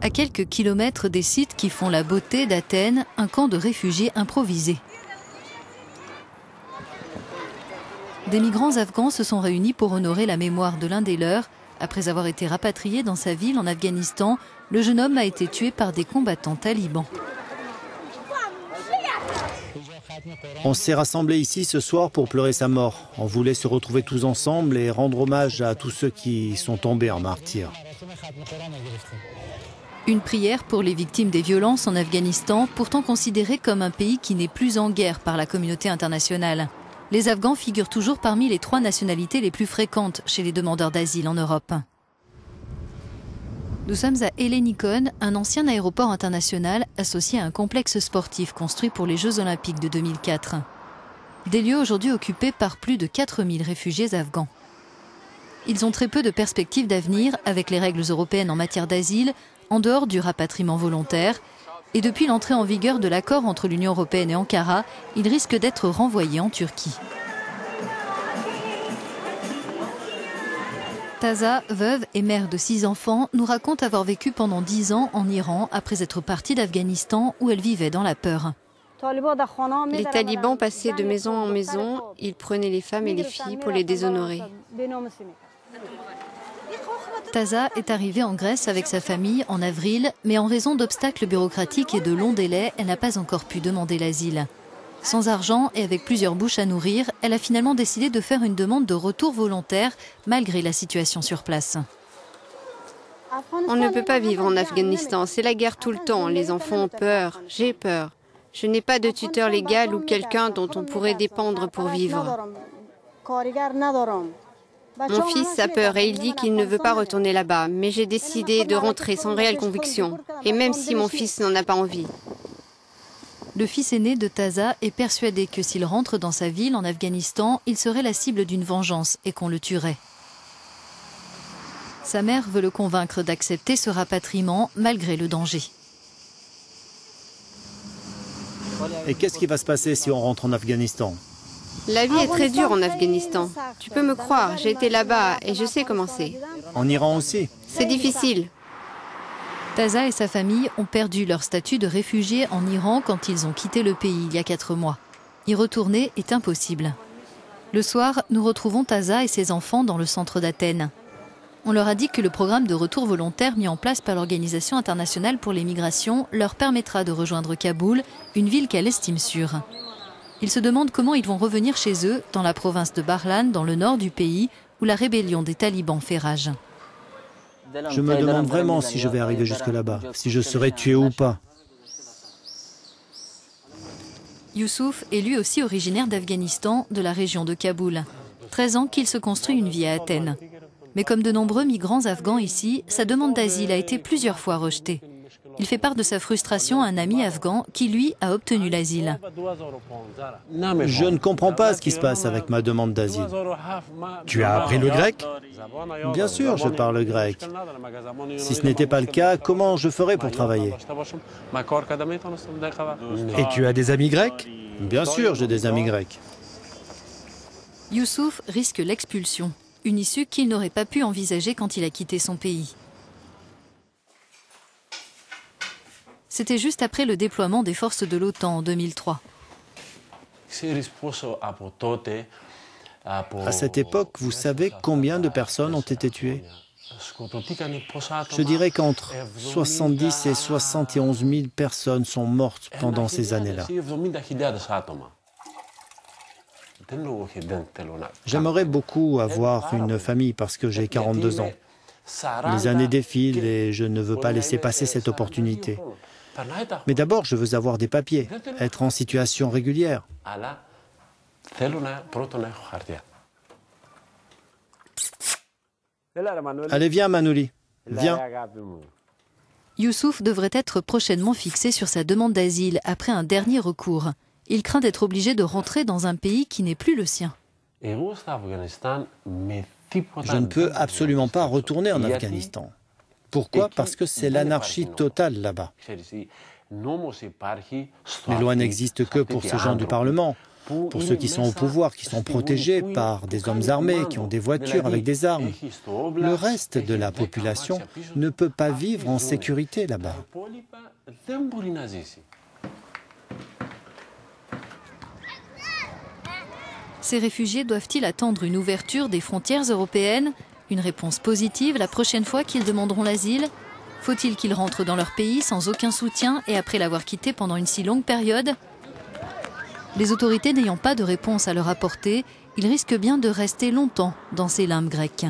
À quelques kilomètres des sites qui font la beauté d'Athènes, un camp de réfugiés improvisé. Des migrants afghans se sont réunis pour honorer la mémoire de l'un des leurs. Après avoir été rapatrié dans sa ville en Afghanistan, le jeune homme a été tué par des combattants talibans. On s'est rassemblés ici ce soir pour pleurer sa mort. On voulait se retrouver tous ensemble et rendre hommage à tous ceux qui sont tombés en martyrs. Une prière pour les victimes des violences en Afghanistan, pourtant considéré comme un pays qui n'est plus en guerre par la communauté internationale. Les Afghans figurent toujours parmi les 3 nationalités les plus fréquentes chez les demandeurs d'asile en Europe. Nous sommes à Ellinikon, un ancien aéroport international associé à un complexe sportif construit pour les Jeux Olympiques de 2004. Des lieux aujourd'hui occupés par plus de 4000 réfugiés afghans. Ils ont très peu de perspectives d'avenir avec les règles européennes en matière d'asile, en dehors du rapatriement volontaire. Et depuis l'entrée en vigueur de l'accord entre l'Union européenne et Ankara, ils risquent d'être renvoyés en Turquie. Taza, veuve et mère de 6 enfants, nous raconte avoir vécu pendant 10 ans en Iran après être partie d'Afghanistan où elle vivait dans la peur. Les talibans passaient de maison en maison, ils prenaient les femmes et les filles pour les déshonorer. Taza est arrivée en Grèce avec sa famille en avril, mais en raison d'obstacles bureaucratiques et de longs délais, elle n'a pas encore pu demander l'asile. Sans argent et avec plusieurs bouches à nourrir, elle a finalement décidé de faire une demande de retour volontaire, malgré la situation sur place. On ne peut pas vivre en Afghanistan, c'est la guerre tout le temps, les enfants ont peur, j'ai peur. Je n'ai pas de tuteur légal ou quelqu'un dont on pourrait dépendre pour vivre. Mon fils a peur et il dit qu'il ne veut pas retourner là-bas, mais j'ai décidé de rentrer sans réelle conviction, et même si mon fils n'en a pas envie. Le fils aîné de Taza est persuadé que s'il rentre dans sa ville en Afghanistan, il serait la cible d'une vengeance et qu'on le tuerait. Sa mère veut le convaincre d'accepter ce rapatriement malgré le danger. Et qu'est-ce qui va se passer si on rentre en Afghanistan ? La vie est très dure en Afghanistan. Tu peux me croire, j'ai été là-bas et je sais comment c'est. En Iran aussi ? C'est difficile. Taza et sa famille ont perdu leur statut de réfugiés en Iran quand ils ont quitté le pays il y a 4 mois. Y retourner est impossible. Le soir, nous retrouvons Taza et ses enfants dans le centre d'Athènes. On leur a dit que le programme de retour volontaire mis en place par l'Organisation internationale pour les migrations leur permettra de rejoindre Kaboul, une ville qu'elle estime sûre. Ils se demandent comment ils vont revenir chez eux, dans la province de Barlan, dans le nord du pays, où la rébellion des talibans fait rage. Je me demande vraiment si je vais arriver jusque là-bas, si je serai tué ou pas. Youssouf est lui aussi originaire d'Afghanistan, de la région de Kaboul. 13 ans qu'il se construit une vie à Athènes. Mais comme de nombreux migrants afghans ici, sa demande d'asile a été plusieurs fois rejetée. Il fait part de sa frustration à un ami afghan qui, lui, a obtenu l'asile. Je ne comprends pas ce qui se passe avec ma demande d'asile. Tu as appris le grec ? Bien sûr, je parle grec. Si ce n'était pas le cas, comment je ferais pour travailler ? Et tu as des amis grecs ? Bien sûr, j'ai des amis grecs. Youssouf risque l'expulsion, une issue qu'il n'aurait pas pu envisager quand il a quitté son pays. C'était juste après le déploiement des forces de l'OTAN en 2003. À cette époque, vous savez combien de personnes ont été tuées ? Je dirais qu'entre 70 et 71 000 personnes sont mortes pendant ces années-là. J'aimerais beaucoup avoir une famille parce que j'ai 42 ans. Les années défilent et je ne veux pas laisser passer cette opportunité. Mais d'abord, je veux avoir des papiers, être en situation régulière. Allez, viens, Manouli. Viens. Youssouf devrait être prochainement fixé sur sa demande d'asile après un dernier recours. Il craint d'être obligé de rentrer dans un pays qui n'est plus le sien. Je ne peux absolument pas retourner en Afghanistan. Pourquoi ? Parce que c'est l'anarchie totale là-bas. Les lois n'existent que pour ces gens du Parlement. pour ceux qui sont au pouvoir, qui sont protégés par des hommes armés, qui ont des voitures avec des armes. Le reste de la population ne peut pas vivre en sécurité là-bas. Ces réfugiés doivent-ils attendre une ouverture des frontières européennes? Une réponse positive la prochaine fois qu'ils demanderont l'asile? Faut-il qu'ils rentrent dans leur pays sans aucun soutien et après l'avoir quitté pendant une si longue période? Les autorités n'ayant pas de réponse à leur apporter, ils risquent bien de rester longtemps dans ces limbes grecques.